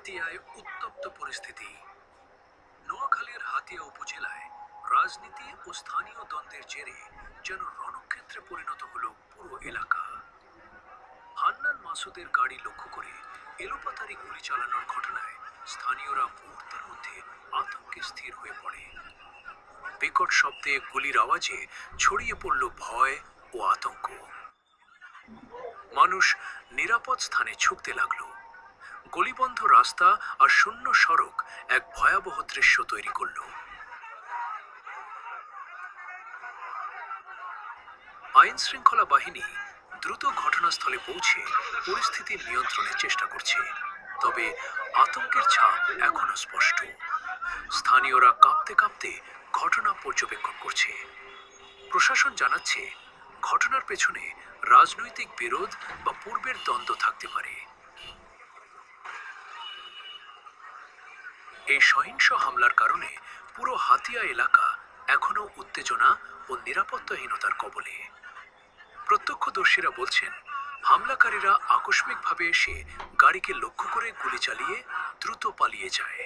হাতিয়ায় উত্তপ্ত পরিস্থিতি। নোয়াখালীর হাতিয়া উপজেলায় রাজনীতি ও স্থানীয় দ্বন্দ্বের জেরে যেন রণক্ষেত্রে পরিণত হলো পুরো এলাকা। হান্নান মাসুদের গাড়ি লক্ষ্য করে এলোপাতাড়ি গুলি চালানোর ঘটনায় স্থানীয়রা মুহূর্তের মধ্যে আতঙ্কে স্থির হয়ে পড়ে। বিকট শব্দে গুলির আওয়াজে ছড়িয়ে পড়ল ভয় ও আতঙ্ক। মানুষ নিরাপদ স্থানে ছুটতে লাগলো। গলিবন্ধ রাস্তা আর শূন্য সড়ক এক ভয়াবহ দৃশ্য তৈরি করল। আইন শৃঙ্খলা বাহিনী দ্রুত ঘটনাস্থলে পৌঁছে পরিস্থিতি নিয়ন্ত্রণের চেষ্টা করছে, তবে আতঙ্কের ছাপ এখনো স্পষ্ট। স্থানীয়রা কাঁপতে কাঁপতে ঘটনা পর্যবেক্ষণ করছে। প্রশাসন জানাচ্ছে ঘটনার পেছনে রাজনৈতিক বিরোধ বা পূর্বের দ্বন্দ্ব থাকতে পারে। এই সহিংস হামলার কারণে পুরো হাতিয়া এলাকা এখনো উত্তেজনা ও নিরাপত্তাহীনতার কবলে। প্রত্যক্ষদর্শীরা বলছেন হামলাকারীরা আকস্মিকভাবে এসে গাড়িকে লক্ষ্য করে গুলি চালিয়ে দ্রুত পালিয়ে যায়।